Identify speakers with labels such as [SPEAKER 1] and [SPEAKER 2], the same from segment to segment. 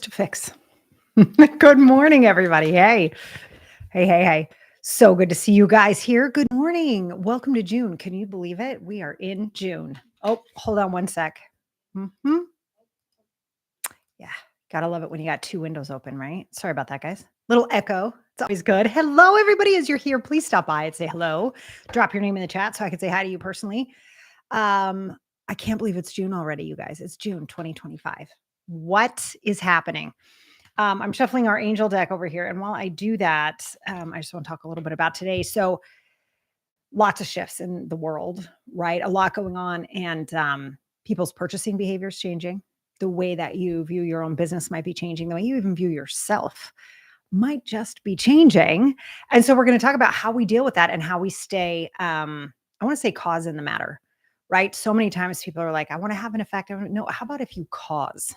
[SPEAKER 1] to fix. Good morning, everybody. Hey, hey. So good to see you guys here. Good morning. Welcome to June. Can you believe it? We are in June. Oh, hold on one sec. hmm Yeah, gotta love it when you got two windows open, right? Sorry about that, guys. Little echo. It's always good. Hello, everybody. As you're here, please stop by and say hello. Drop your name in the chat so I can say hi to you personally. I can't believe it's June already, you guys. It's June 2025. What is happening? I'm shuffling our angel deck over here. And while I do that, I just want to talk a little bit about today. So, lots of shifts in the world, right? A lot going on, and people's purchasing behaviors changing. The way that you view your own business might be changing. The way you even view yourself might just be changing. And so, we're going to talk about how we deal with that and how we stay, I want to say, cause in the matter, right? So many times people are like, I want to have an effect. No, how about if you cause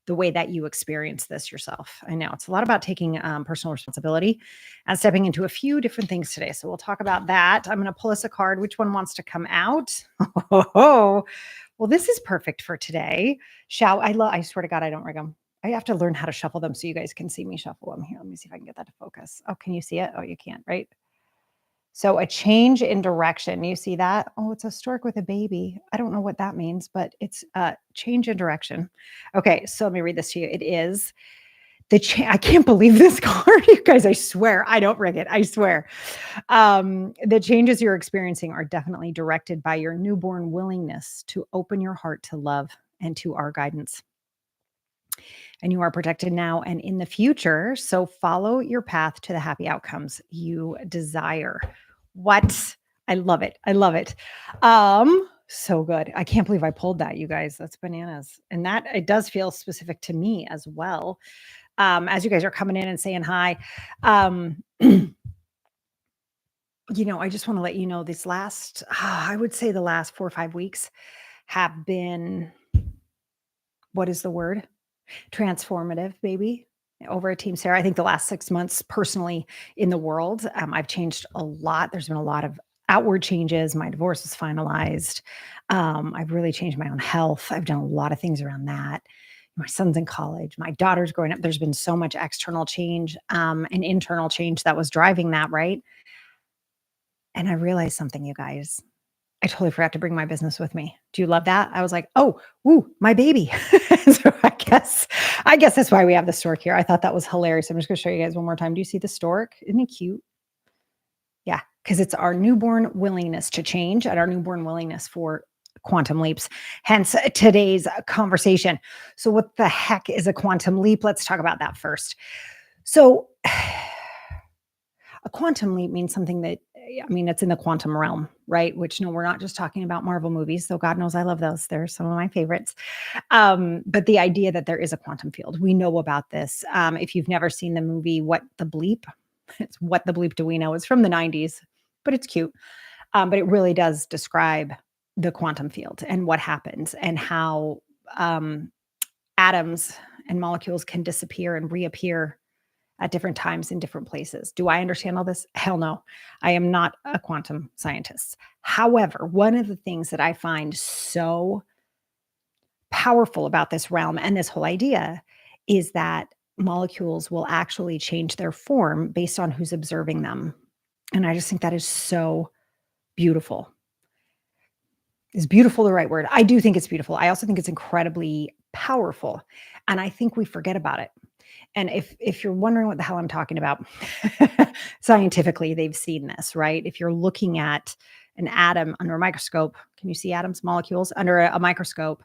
[SPEAKER 1] the way that you experience this yourself? I know it's a lot about taking personal responsibility and stepping into a few different things today. So we'll talk about that. I'm going to pull us a card. Which one wants to come out? Oh, well, this is perfect for today. I swear to God, I don't rig them. I have to learn how to shuffle them so you guys can see me shuffle them here. Let me see if I can get that to focus. Oh, can you see it? Oh, you can't, right? So a change in direction. You see that? Oh, it's a stork with a baby. I don't know what that means, but it's a change in direction. Okay, so let me read this to you. It is I can't believe this card, you guys. I swear, I don't rig it. I swear. The changes you're experiencing are definitely directed by your newborn willingness to open your heart to love and to our guidance. And you are protected now and in the future. So follow your path to the happy outcomes you desire. What? I love it. I love it. So good. I can't believe I pulled that, you guys. That's bananas. And that it does feel specific to me as well. As you guys are coming in and saying hi. I just want to let you know this I would say the last 4 or 5 weeks have been, what is the word? Transformative, baby, over at Team Sarah. I think the last 6 months personally in the world, I've changed a lot. There's been a lot of outward changes. My divorce was finalized. I've really changed my own health. I've done a lot of things around that. My son's in college. My daughter's growing up. There's been so much external change and internal change that was driving that, right? And I realized something, you guys. I totally forgot to bring my business with me. Do you love that? I was like, oh, woo, my baby. So I guess that's why we have the stork here. I thought that was hilarious. I'm just going to show you guys one more time. Do you see the stork? Isn't he cute? Yeah, because it's our newborn willingness to change and our newborn willingness for quantum leaps. Hence today's conversation. So what the heck is a quantum leap? Let's talk about that first. So a quantum leap means something that, it's in the quantum realm, right? Which, no, we're not just talking about Marvel movies, though God knows I love those. They're some of my favorites. But the idea that there is a quantum field, we know about this. If you've never seen the movie, What the Bleep? It's What the Bleep Do We Know? It's from the 90s, but it's cute. But it really does describe the quantum field and what happens and how atoms and molecules can disappear and reappear at different times in different places. Do I understand all this? Hell no. I am not a quantum scientist. However, one of the things that I find so powerful about this realm and this whole idea is that molecules will actually change their form based on who's observing them. And I just think that is so beautiful. Is beautiful the right word? I do think it's beautiful. I also think it's incredibly powerful. And I think we forget about it. And if you're wondering what the hell I'm talking about, scientifically, they've seen this, right? If you're looking at an atom under a microscope, can you see atoms, molecules under a microscope?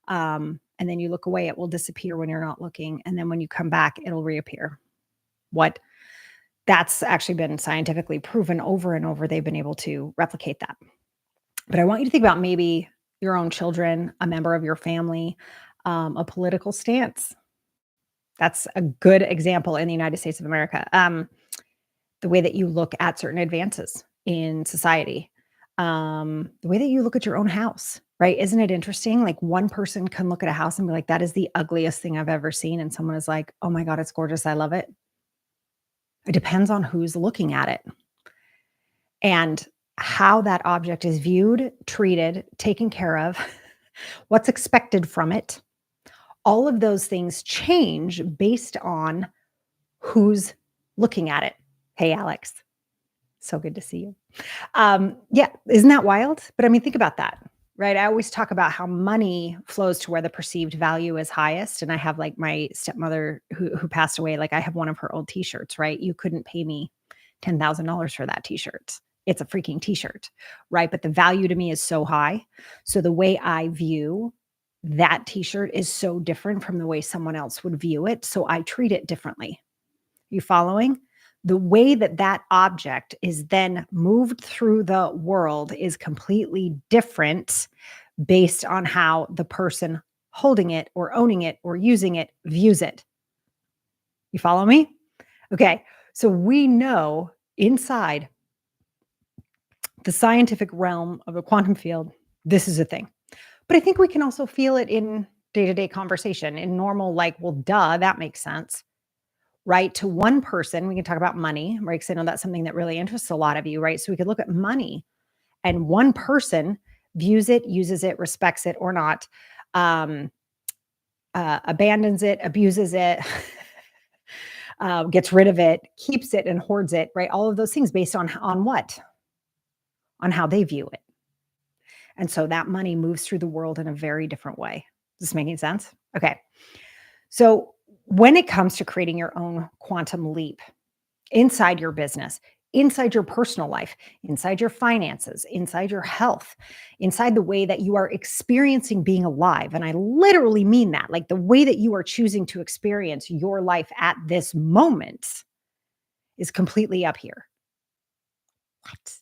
[SPEAKER 1] And then you look away, it will disappear when you're not looking. And then when you come back, it'll reappear. That's actually been scientifically proven over and over. They've been able to replicate that. But I want you to think about maybe your own children, a member of your family, a political stance. That's a good example in the United States of America. The way that you look at certain advances in society, the way that you look at your own house, right? Isn't it interesting? Like one person can look at a house and be like, that is the ugliest thing I've ever seen. And someone is like, oh my God, it's gorgeous. I love it. It depends on who's looking at it and how that object is viewed, treated, taken care of, what's expected from it. All of those things change based on who's looking at it. Hey, Alex, so good to see you. Yeah, isn't that wild? But I mean, think about that, right? I always talk about how money flows to where the perceived value is highest. And I have like my stepmother who passed away, like I have one of her old t-shirts, right? You couldn't pay me $10,000 for that t-shirt. It's a freaking t-shirt, right? But the value to me is so high. So the way I view that t-shirt is so different from the way someone else would view it. So I treat it differently. You following? The way that that object is then moved through the world is completely different based on how the person holding it or owning it or using it views it. You follow me? Okay. So we know inside the scientific realm of the quantum field, this is a thing. But I think we can also feel it in day to day conversation, in normal, like, well, duh, that makes sense. Right? To one person, we can talk about money, right? Because I know that's something that really interests a lot of you, right? So we could look at money and one person views it, uses it, respects it or not, um, abandons it, abuses it, gets rid of it, keeps it and hoards it, right? All of those things based on what? On how they view it. And so that money moves through the world in a very different way. Is this making sense? Okay. So when it comes to creating your own quantum leap, inside your business, inside your personal life, inside your finances, inside your health, inside the way that you are experiencing being alive. And I literally mean that, like the way that you are choosing to experience your life at this moment is completely up here. What?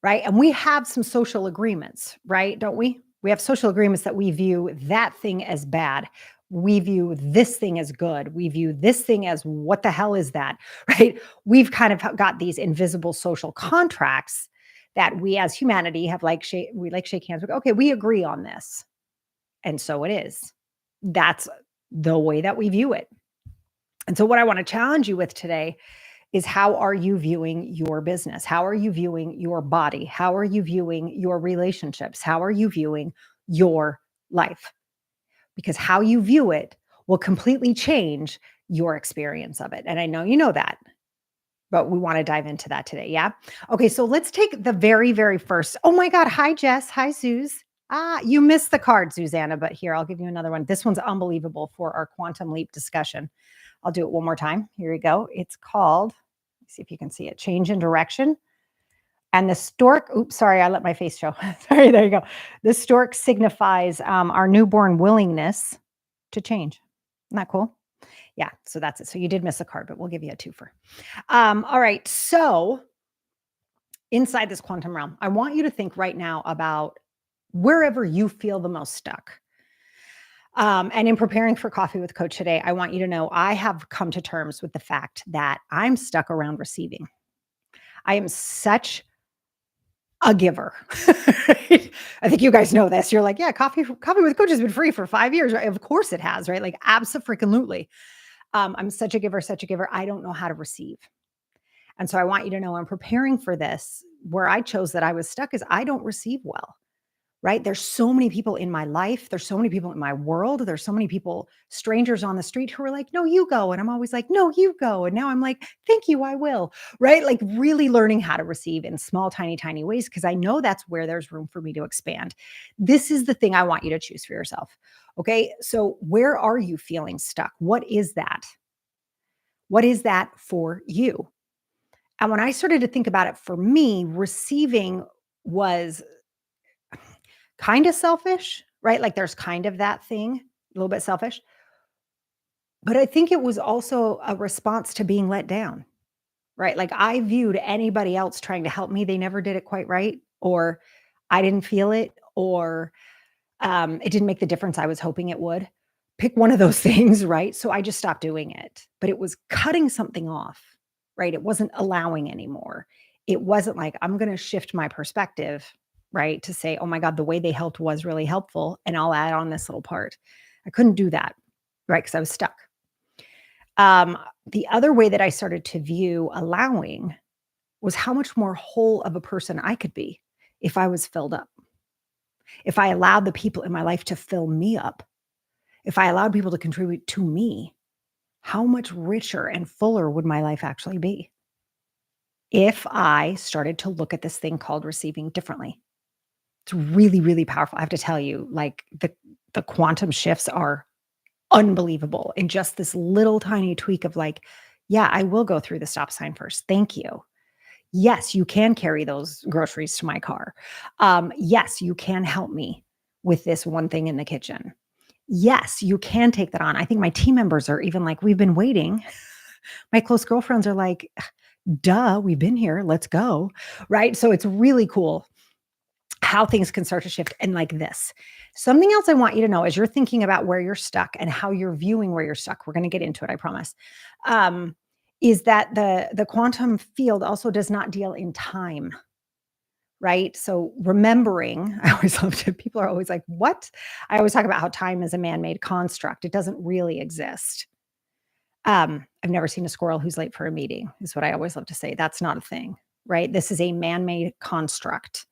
[SPEAKER 1] Right? And we have some social agreements, right? Don't we? We have social agreements that we view that thing as bad. We view this thing as good. We view this thing as what the hell is that, right? We've kind of got these invisible social contracts that we as humanity have we like shake hands. Okay, we agree on this. And so it is. That's the way that we view it. And so what I want to challenge you with today is how are you viewing your business? How are you viewing your body? How are you viewing your relationships? How are you viewing your life? Because how you view it will completely change your experience of it. And I know you know that, but we want to dive into that today. Yeah. Okay. So let's take the very, very first. Oh my God. Hi, Jess. Hi, Suze. You missed the card, Susanna, but here, I'll give you another one. This one's unbelievable for our quantum leap discussion. I'll do it one more time. Here we go. It's called, let's see if you can see it, Change in Direction. And the stork, oops, sorry, I let my face show. Sorry, there you go. The stork signifies our newborn willingness to change. Isn't that cool? Yeah, so that's it. So you did miss a card, but we'll give you a twofer. All right, so inside this quantum realm, I want you to think right now about wherever you feel the most stuck. And in preparing for Coffee with Coach today, I want you to know I have come to terms with the fact that I'm stuck around receiving. I am such a giver. Right? I think you guys know this. You're like, yeah, Coffee with Coach has been free for 5 years. Right? Of course it has, right? Like, absolutely. I'm such a giver, such a giver. I don't know how to receive. And so I want you to know I'm preparing for this. Where I chose that I was stuck is I don't receive well. Right? There's so many people in my life. There's so many people in my world. There's so many people, strangers on the street who are like, no, you go. And I'm always like, no, you go. And now I'm like, thank you, I will. Right? Like really learning how to receive in small, tiny, tiny ways, because I know that's where there's room for me to expand. This is the thing I want you to choose for yourself. Okay. So where are you feeling stuck? What is that? What is that for you? And when I started to think about it, for me, receiving was kind of selfish, right? Like there's kind of that thing, a little bit selfish. But I think it was also a response to being let down, right? Like I viewed anybody else trying to help me, they never did it quite right, or I didn't feel it, or it didn't make the difference I was hoping it would. Pick one of those things, right? So I just stopped doing it. But it was cutting something off, right? It wasn't allowing anymore. It wasn't like I'm going to shift my perspective, right? To say, oh my God, the way they helped was really helpful. And I'll add on this little part. I couldn't do that, right? Because I was stuck. The other way that I started to view allowing was how much more whole of a person I could be if I was filled up. If I allowed the people in my life to fill me up, If I allowed people to contribute to me, how much richer and fuller would my life actually be if I started to look at this thing called receiving differently? It's really, really powerful. I have to tell you, like the quantum shifts are unbelievable in just this little tiny tweak of like, yeah, I will go through the stop sign first. Thank you. Yes, you can carry those groceries to my car. Yes, you can help me with this one thing in the kitchen. Yes, you can take that on. I think my team members are even like, we've been waiting. My close girlfriends are like, duh, we've been here. Let's go. Right. So it's really cool how things can start to shift and like this. Something else I want you to know as you're thinking about where you're stuck and how you're viewing where you're stuck, we're going to get into it, I promise. Um, is that the quantum field also does not deal in time, right? So remembering, I always love to, people are always like, what? I always talk about how time is a man-made construct. It doesn't really exist. I've never seen a squirrel who's late for a meeting, is what I always love to say. That's not a thing, right? This is a man-made construct.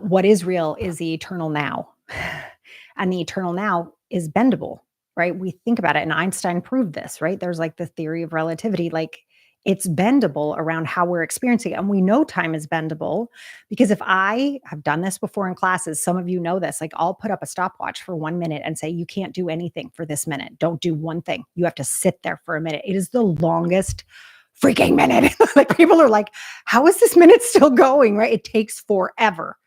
[SPEAKER 1] What is real is the eternal now. And the eternal now is bendable, right? We think about it, and Einstein proved this, right? There's like the theory of relativity, like it's bendable around how we're experiencing it. And we know time is bendable because if I have done this before in classes, some of you know this, like I'll put up a stopwatch for 1 minute and say, you can't do anything for this minute. Don't do one thing. You have to sit there for a minute. It is the longest freaking minute. Like people are like, how is this minute still going? Right? It takes forever.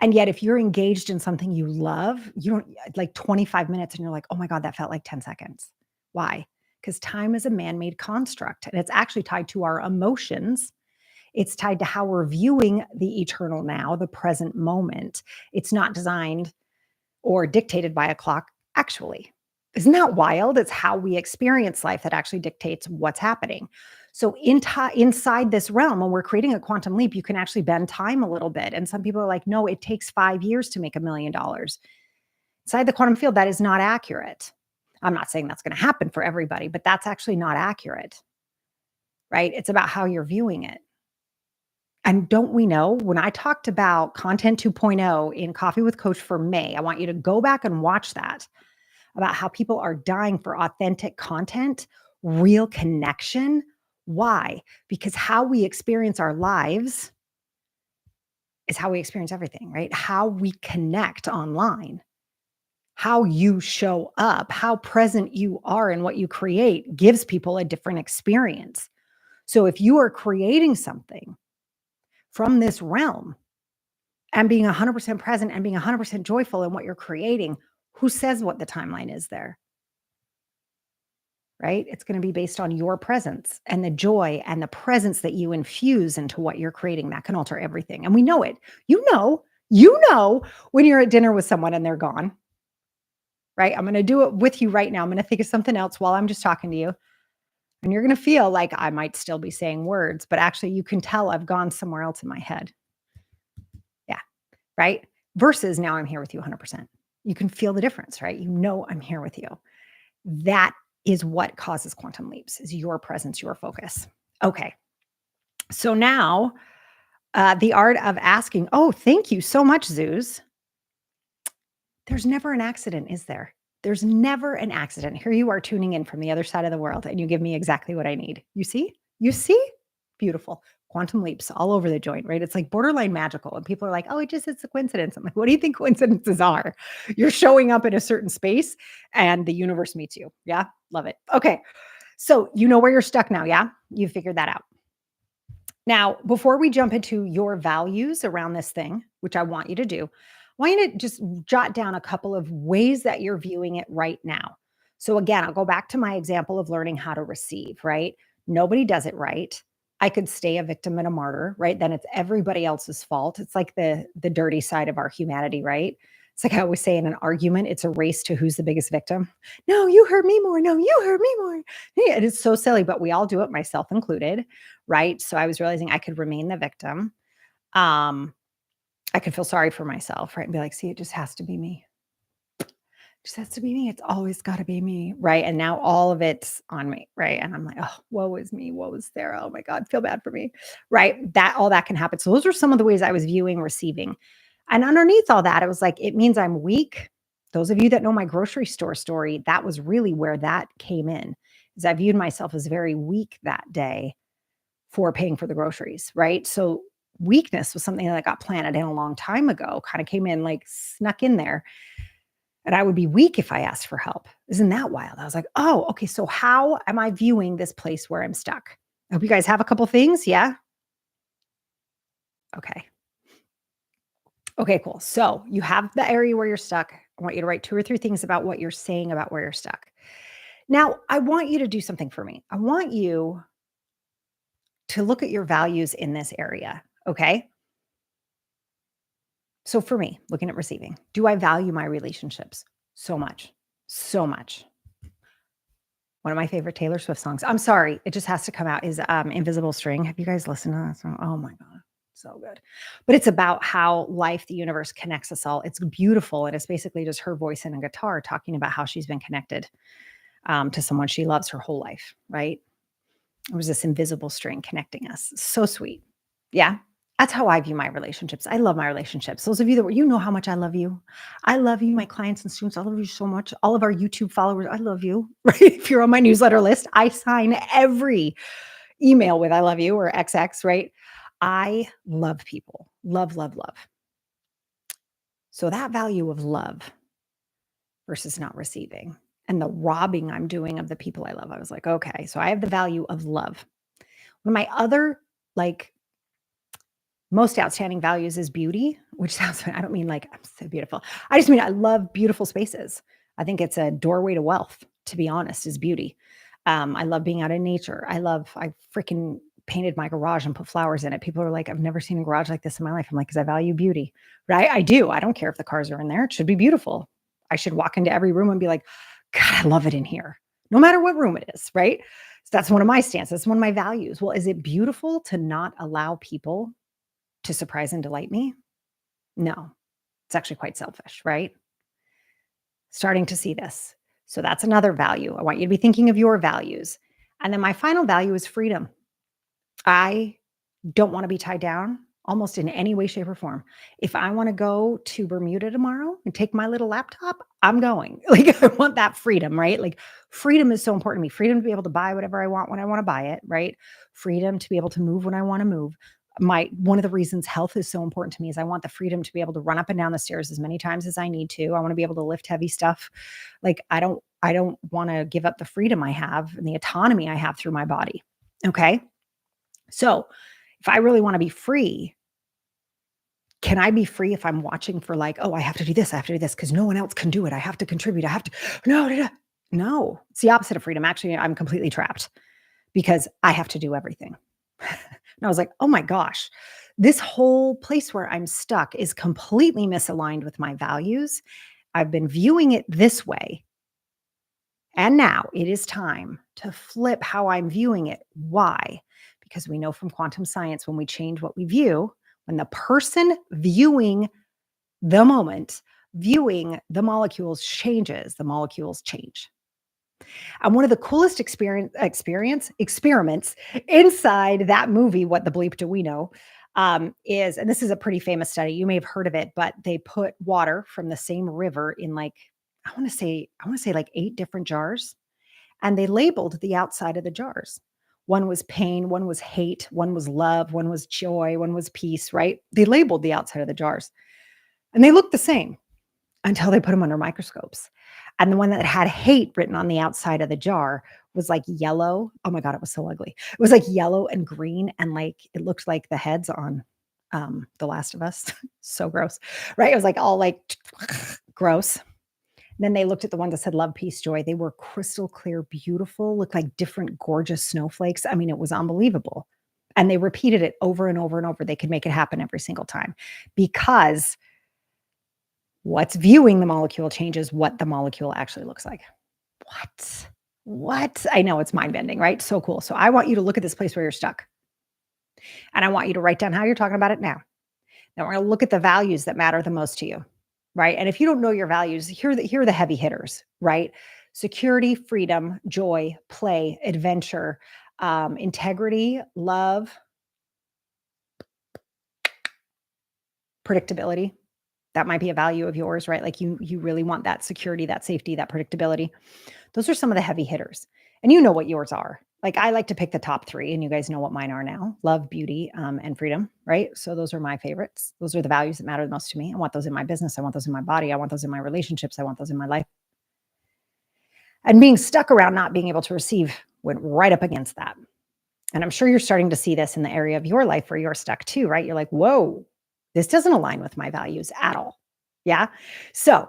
[SPEAKER 1] And yet, if you're engaged in something you love, you don't like 25 minutes and you're like, oh my God, that felt like 10 seconds. Why? Because time is a man made construct and it's actually tied to our emotions. It's tied to how we're viewing the eternal now, the present moment. It's not designed or dictated by a clock, actually. Isn't that wild? It's how we experience life that actually dictates what's happening. So inside this realm, when we're creating a quantum leap, you can actually bend time a little bit. And some people are like, no, it takes 5 years to make $1 million. Inside the quantum field, that is not accurate. I'm not saying that's going to happen for everybody, but that's actually not accurate, right? It's about how you're viewing it. And don't we know when I talked about Content 2.0 in Coffee with Coach for May, I want you to go back and watch that about how people are dying for authentic content, real connection. Why? Because how we experience our lives is how we experience everything, right? How we connect online, how you show up, how present you are in what you create gives people a different experience. So if you are creating something from this realm and being 100% present and being 100% joyful in what you're creating, who says what the timeline is there? Right? It's going to be based on your presence and the joy and the presence that you infuse into what you're creating. That can alter everything. And we know it. You know when you're at dinner with someone and they're gone, right? I'm going to do it with you right now. I'm going to think of something else while I'm just talking to you. And you're going to feel like I might still be saying words, but actually you can tell I've gone somewhere else in my head. Yeah. Right. Versus now I'm here with you 100%. You can feel the difference, right? You know, I'm here with you. That is what causes quantum leaps, is your presence, your focus. Okay. So now the art of asking, oh, thank you so much, Zeus. There's never an accident, is there? There's never an accident. Here you are tuning in from the other side of the world and you give me exactly what I need. You see? You see? Beautiful. Quantum leaps all over the joint, right? It's like borderline magical. And people are like, oh, it's a coincidence. I'm like, what do you think coincidences are? You're showing up in a certain space and the universe meets you. Yeah. Love it. Okay. So you know where you're stuck now. Yeah. You figured that out. Now, before we jump into your values around this thing, which I want you to do, I want you to just jot down a couple of ways that you're viewing it right now. So again, I'll go back to my example of learning how to receive, right? Nobody does it right. I could stay a victim and a martyr, right? Then it's everybody else's fault. It's like the dirty side of our humanity, right? It's like I always say in an argument, it's a race to who's the biggest victim. No, you hurt me more. No, you hurt me more. Yeah, it is so silly, but we all do it, myself included, right? So I was realizing I could remain the victim. I could feel sorry for myself, right? And be like, see, it just has to be me. It just has to be me. It's always got to be me, right? And now all of it's on me, right? And I'm like, oh, woe is me. Woe is Sarah. Oh my God, feel bad for me, right? That all that can happen. So those are some of the ways I was viewing receiving. And underneath all that, it was like, it means I'm weak. Those of you that know my grocery store story, that was really where that came in, is I viewed myself as very weak that day for paying for the groceries, right? So weakness was something that got planted in a long time ago, kind of came in like snuck in there. And I would be weak if I asked for help. Isn't that wild? I was like, oh, okay. So how am I viewing this place where I'm stuck? I hope you guys have a couple things. Yeah. Okay. Okay, cool. So you have the area where you're stuck. I want you to write 2 or 3 things about what you're saying about where you're stuck. Now, I want you to do something for me. I want you to look at your values in this area. Okay. So for me, looking at receiving, do I value my relationships so much? So much. One of my favorite Taylor Swift songs. I'm sorry, it just has to come out is Invisible String. Have you guys listened to that song? Oh my God. So good. But it's about how life, the universe connects us all. It's beautiful. And it's basically just her voice and a guitar talking about how she's been connected to someone she loves her whole life, right? It was this invisible string connecting us. So sweet. Yeah. That's how I view my relationships. I love my relationships. Those of you that you know how much I love you. I love you, my clients and students. I love you so much. All of our YouTube followers, I love you. Right? If you're on my newsletter list, I sign every email with I love you or XX, right? I love people. Love, love, love. So that value of love versus not receiving and the robbing I'm doing of the people I love, I was like, okay, so I have the value of love. One of my other like most outstanding values is beauty, which sounds, I don't mean like I'm so beautiful. I just mean I love beautiful spaces. I think it's a doorway to wealth, to be honest, is beauty. I love being out in nature. I freaking painted my garage and put flowers in it. People are like, I've never seen a garage like this in my life. I'm like, because I value beauty, right? I do. I don't care if the cars are in there. It should be beautiful. I should walk into every room and be like, God, I love it in here, no matter what room it is, right? So that's one of my stances. That's one of my values. Well, is it beautiful to not allow people to surprise and delight me? No, it's actually quite selfish, right? Starting to see this. So that's another value. I want you to be thinking of your values. And then my final value is freedom. I don't want to be tied down almost in any way, shape, or form. If I want to go to Bermuda tomorrow and take my little laptop, I'm going. Like, I want that freedom, right? Like, freedom is so important to me. Freedom to be able to buy whatever I want when I want to buy it, right? Freedom to be able to move when I want to move. One of the reasons health is so important to me is I want the freedom to be able to run up and down the stairs as many times as I need to. I want to be able to lift heavy stuff. Like, I don't want to give up the freedom I have and the autonomy I have through my body. Okay? So, if I really want to be free, can I be free if I'm watching for like, oh, I have to do this, I have to do this because no one else can do it. I have to contribute. I have to, no, no, no. No, it's the opposite of freedom. Actually, I'm completely trapped because I have to do everything. And I was like, oh my gosh, this whole place where I'm stuck is completely misaligned with my values. I've been viewing it this way. And now it is time to flip how I'm viewing it. Why? Because we know from quantum science, when we change what we view, when the person viewing the moment, viewing the molecules changes, the molecules change. And one of the coolest experiments inside that movie, What the Bleep Do We Know, is, and this is a pretty famous study. You may have heard of it, but they put water from the same river in like, I want to say like 8 different jars, and they labeled the outside of the jars. One was pain, one was hate, one was love, one was joy, one was peace, right? They labeled the outside of the jars and they looked the same until they put them under microscopes. And the one that had hate written on the outside of the jar was like yellow. Oh my God, it was so ugly. It was like yellow and green. And like it looked like the heads on The Last of Us. So gross, right? It was like all like gross. Then they looked at the ones that said love, peace, joy. They were crystal clear, beautiful, looked like different gorgeous snowflakes. I mean, it was unbelievable. And they repeated it over and over and over. They could make it happen every single time because what's viewing the molecule changes what the molecule actually looks like. What? What? I know it's mind bending, right? So cool. So I want you to look at this place where you're stuck. And I want you to write down how you're talking about it now. Now we're going to look at the values that matter the most to you, right? And if you don't know your values, here are the heavy hitters, right? Security, freedom, joy, play, adventure, integrity, love, predictability. That might be a value of yours, right? Like you really want that security, that safety, that predictability. Those are some of the heavy hitters. And you know what yours are. Like I like to pick the top 3 and you guys know what mine are now. Love, beauty, and freedom, right? So those are my favorites. Those are the values that matter the most to me. I want those in my business. I want those in my body. I want those in my relationships. I want those in my life. And being stuck around not being able to receive went right up against that. And I'm sure you're starting to see this in the area of your life where you're stuck too, right? You're like, whoa, this doesn't align with my values at all. Yeah. So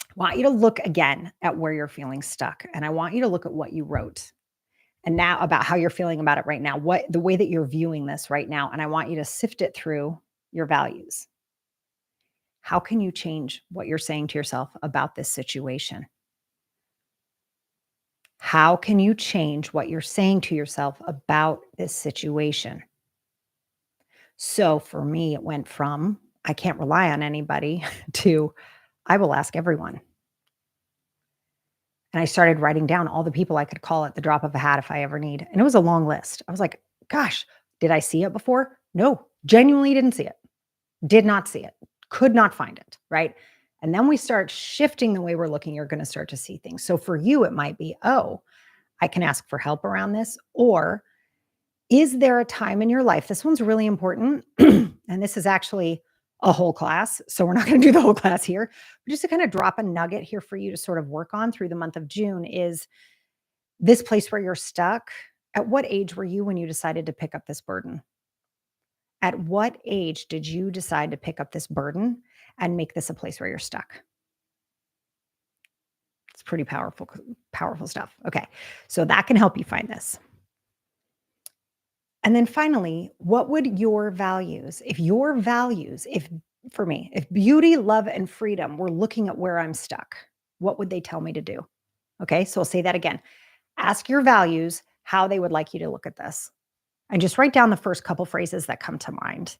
[SPEAKER 1] I want you to look again at where you're feeling stuck. And I want you to look at what you wrote and now about how you're feeling about it right now, what the way that you're viewing this right now. And I want you to sift it through your values. How can you change what you're saying to yourself about this situation? How can you change what you're saying to yourself about this situation? So for me, it went from I can't rely on anybody to I will ask everyone. And I started writing down all the people I could call at the drop of a hat if I ever need. And it was a long list. I was like, gosh, did I see it before? No, genuinely didn't see it. Did not see it. Could not find it. Right. And then we start shifting the way we're looking. You're going to start to see things. So for you, it might be, oh, I can ask for help around this. Or is there a time in your life? This one's really important. And this is actually a whole class. So we're not going to do the whole class here. But just to kind of drop a nugget here for you to sort of work on through the month of June is this place where you're stuck. At what age were you when you decided to pick up this burden? At what age did you decide to pick up this burden and make this a place where you're stuck? It's pretty powerful, powerful stuff. Okay. So that can help you find this. And then finally, what would your values, if for me, if beauty, love, and freedom were looking at where I'm stuck, what would they tell me to do? Okay, so I'll say that again. Ask your values how they would like you to look at this. And just write down the first couple phrases that come to mind.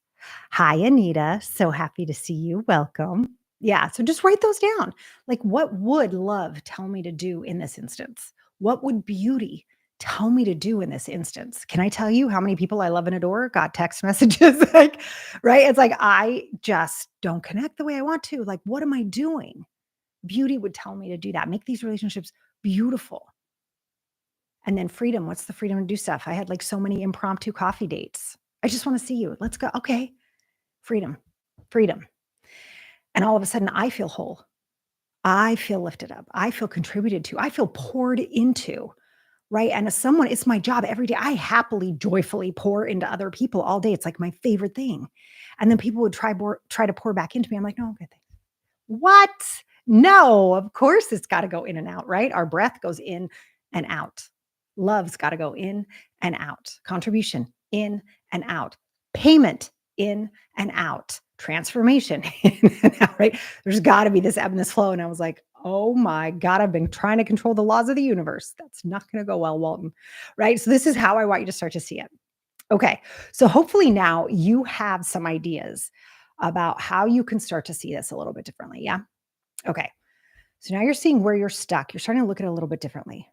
[SPEAKER 1] Hi, Anita. So happy to see you. Welcome. Yeah, so just write those down. Like, what would love tell me to do in this instance? What would beauty tell me to do in this instance? Can I tell you how many people I love and adore got text messages? Like, right? It's like, I just don't connect the way I want to. Like, what am I doing? Beauty would tell me to do that. Make these relationships beautiful. And then freedom. What's the freedom to do stuff? I had like so many impromptu coffee dates. I just want to see you. Let's go. Okay. Freedom, freedom. And all of a sudden, I feel whole. I feel lifted up. I feel contributed to. I feel poured into, right? And as someone, it's my job every day. I happily, joyfully pour into other people all day. It's like my favorite thing. And then people would try to pour back into me. I'm like, no, okay, thanks. What? No, of course it's got to go in and out, right? Our breath goes in and out. Love's got to go in and out. Contribution in and out. Payment in and out. Transformation in and out, right? There's got to be this ebb and this flow. And I was like, oh my God, I've been trying to control the laws of the universe. That's not going to go well, Walton, right? So this is how I want you to start to see it. Okay. So hopefully now you have some ideas about how you can start to see this a little bit differently. Yeah. Okay. So now you're seeing where you're stuck. You're starting to look at it a little bit differently.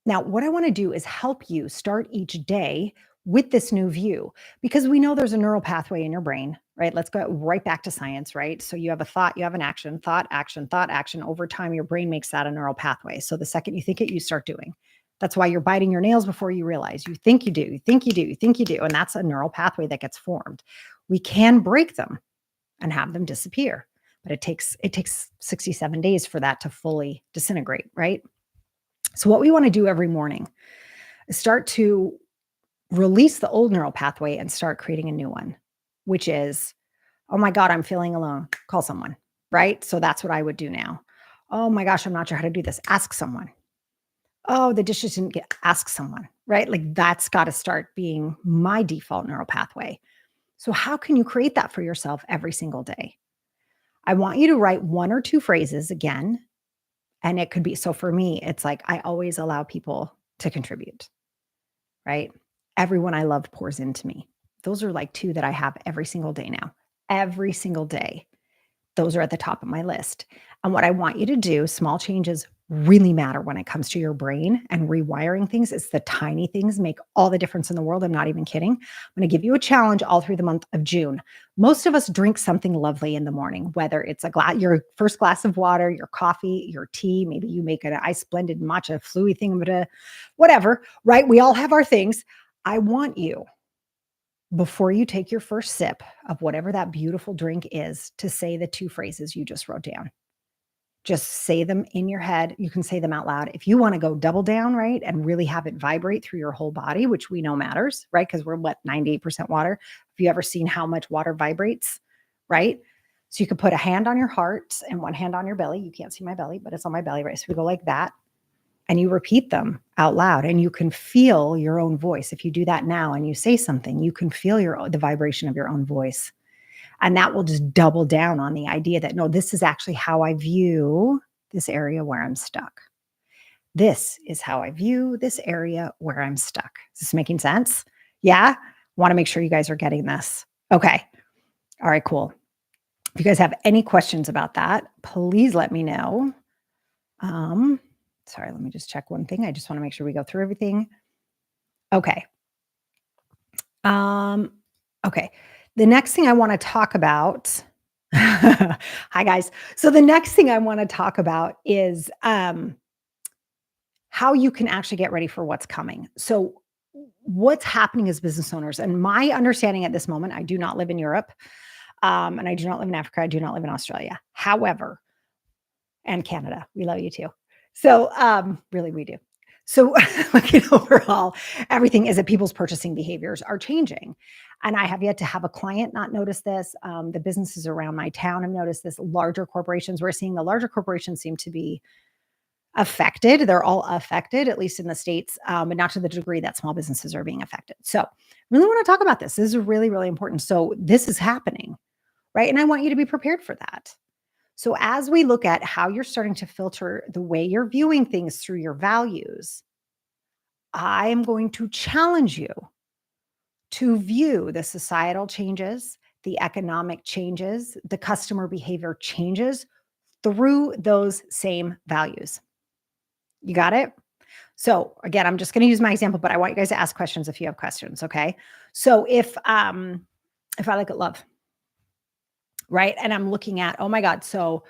[SPEAKER 1] Now, what I want to do is help you start each day with this new view because we know there's a neural pathway in your brain, right? Let's go right back to science, right? So you have a thought, you have an action, thought, action, thought, action. Over time, your brain makes that a neural pathway. So the second you think it, you start doing. That's why you're biting your nails before you realize you think you do, you think you do, you think you do. And that's a neural pathway that gets formed. We can break them and have them disappear, but it takes 67 days for that to fully disintegrate, right? So what we want to do every morning is start to release the old neural pathway and start creating a new one, which is, oh my God, I'm feeling alone. Call someone, right? So that's what I would do now. Oh my gosh, I'm not sure how to do this. Ask someone. Oh, the dishes didn't get, ask someone, right? Like that's got to start being my default neural pathway. So how can you create that for yourself every single day? I want you to write 1 or 2 phrases again. And it could be, so for me, it's like, I always allow people to contribute, right? Everyone I love pours into me. Those are like 2 that I have every single day now. Every single day. Those are at the top of my list. And what I want you to do, small changes really matter when it comes to your brain and rewiring things. It's the tiny things make all the difference in the world. I'm not even kidding. I'm going to give you a challenge all through the month of June. Most of us drink something lovely in the morning, whether it's your first glass of water, your coffee, your tea. Maybe you make an ice blended matcha fluey thing, whatever, right? We all have our things. I want you, before you take your first sip of whatever that beautiful drink is, to say the two phrases you just wrote down. Just say them in your head. You can say them out loud. If you want to go double down, right, and really have it vibrate through your whole body, which we know matters, right? Because we're 98% water. Have you ever seen how much water vibrates, right? So you could put a hand on your heart and one hand on your belly. You can't see my belly, but it's on my belly, right? So we go like that. And you repeat them out loud, and you can feel your own voice. If you do that now and you say something, you can feel the vibration of your own voice. And that will just double down on the idea that, no, this is actually how I view this area where I'm stuck. This is how I view this area where I'm stuck. Is this making sense? Yeah. Want to make sure you guys are getting this. Okay. All right, cool. If you guys have any questions about that, please let me know. Sorry, let me just check one thing. I just want to make sure we go through everything. Okay. Okay. The next thing I want to talk about. Hi, guys. So the next thing I want to talk about is how you can actually get ready for what's coming. So what's happening as business owners, and my understanding at this moment, I do not live in Europe, and I do not live in Africa. I do not live in Australia. However, and Canada, we love you too. So really, we do. So looking overall, everything is that people's purchasing behaviors are changing. And I have yet to have a client not notice this. The businesses around my town have noticed this. Larger corporations, we're seeing the larger corporations seem to be affected. They're all affected, at least in the States, but not to the degree that small businesses are being affected. So really want to talk about this. This is really, really important. So this is happening, right? And I want you to be prepared for that. So as we look at how you're starting to filter the way you're viewing things through your values, I am going to challenge you to view the societal changes, the economic changes, the customer behavior changes through those same values. You got it? So again, I'm just going to use my example, but I want you guys to ask questions if you have questions, okay? So if I look at love, right? And I'm looking at, oh my God, so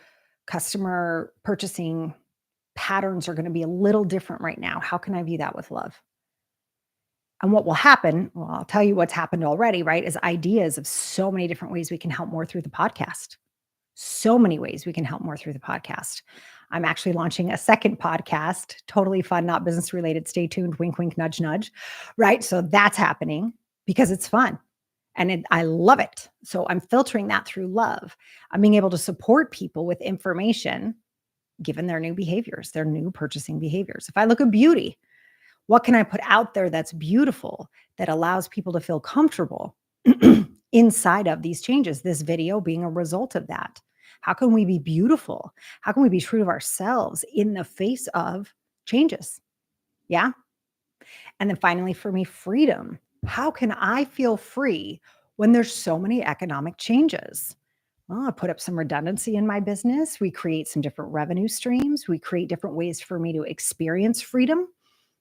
[SPEAKER 1] customer purchasing patterns are going to be a little different right now. How can I view that with love? And what will happen, well, I'll tell you what's happened already, right? Is ideas of so many different ways we can help more through the podcast. So many ways we can help more through the podcast. I'm actually launching a second podcast, totally fun, not business related. Stay tuned, wink, wink, nudge, nudge, right? So that's happening because it's fun. And I love it. So I'm filtering that through love. I'm being able to support people with information given their new behaviors, their new purchasing behaviors. If I look at beauty, what can I put out there that's beautiful, that allows people to feel comfortable inside of these changes? This video being a result of that. How can we be beautiful? How can we be true to ourselves in the face of changes? Yeah. And then finally, for me, freedom. How can I feel free when there's so many economic changes? Well, I put up some redundancy in my business. We create some different revenue streams. We create different ways for me to experience freedom,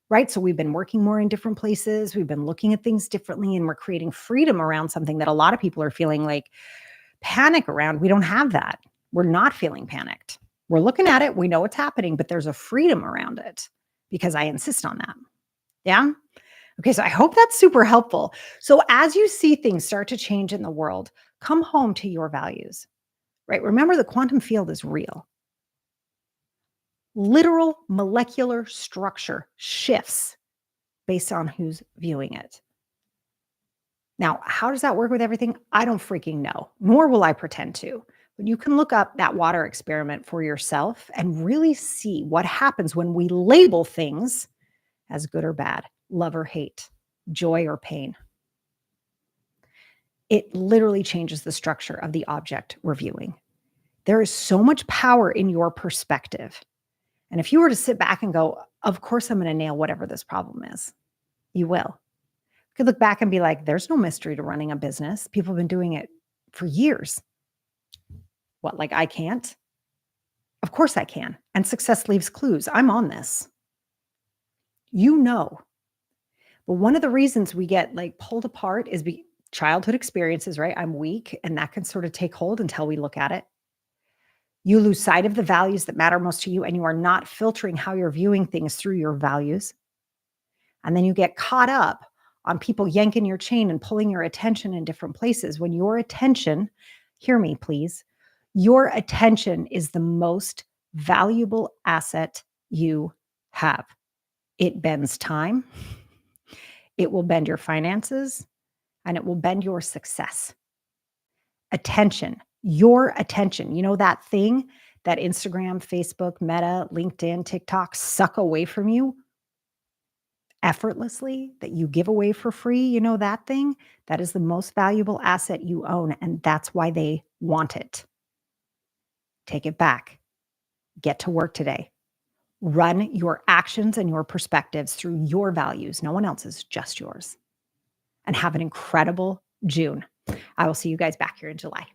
[SPEAKER 1] right? So we've been working more in different places. We've been looking at things differently, and we're creating freedom around something that a lot of people are feeling like panic around. We don't have that. We're not feeling panicked. We're looking at it. We know what's happening, but there's a freedom around it because I insist on that. Yeah. Okay. So I hope that's super helpful. So as you see things start to change in the world, come home to your values, right? Remember, the quantum field is real. Literal molecular structure shifts based on who's viewing it. Now, how does that work with everything? I don't freaking know, nor will I pretend to. But you can look up that water experiment for yourself and really see what happens when we label things as good or bad, love or hate, joy or pain. It literally changes the structure of the object we're viewing. There is so much power in your perspective. And if you were to sit back and go, of course, I'm going to nail whatever this problem is, you will. You could look back and be like, there's no mystery to running a business. People have been doing it for years. What, like I can't? Of course I can. And success leaves clues. I'm on this. You know. But one of the reasons we get like pulled apart is childhood experiences, right? I'm weak, and that can sort of take hold until we look at it. You lose sight of the values that matter most to you, and you are not filtering how you're viewing things through your values. And then you get caught up on people yanking your chain and pulling your attention in different places when your attention, hear me please, your attention is the most valuable asset you have. It bends time, it will bend your finances, and it will bend your success. Attention, your attention. You know that thing that Instagram, Facebook, Meta, LinkedIn, TikTok suck away from you effortlessly, that you give away for free? You know that thing? That is the most valuable asset you own, and that's why they want it. Take it back. Get to work today. Run your actions and your perspectives through your values, no one else's, just yours. And have an incredible June. I will see you guys back here in July.